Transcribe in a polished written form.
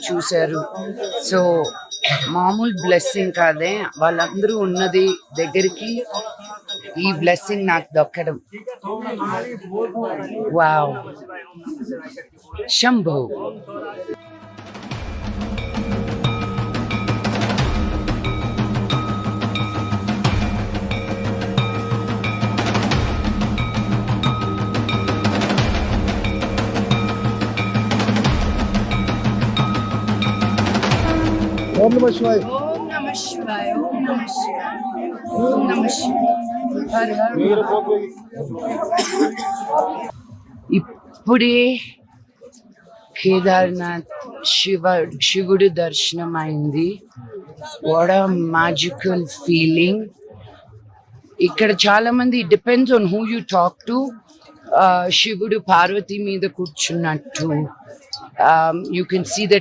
చూశారు. సో మామూలు బ్లెస్సింగ్ కాదే, వాళ్ళందరూ ఉన్నది దగ్గరికి ఈ బ్లెస్సింగ్ నాకు దక్కడం. వావ్, శంభో. ఓం నమః శివాయ. ఓం నమ శివాయ. ఓం నమ శివాయ. ఓం నమ శివాయ. హర హర. ఇప్పుడే కేదార్నాథ్ శివుడు దర్శనం అయింది. What a magical feeling. ఇక్కడ చాలా మంది depends on who you talk to, శివుడు పార్వతి మీద కూర్చున్నట్టు. You can see the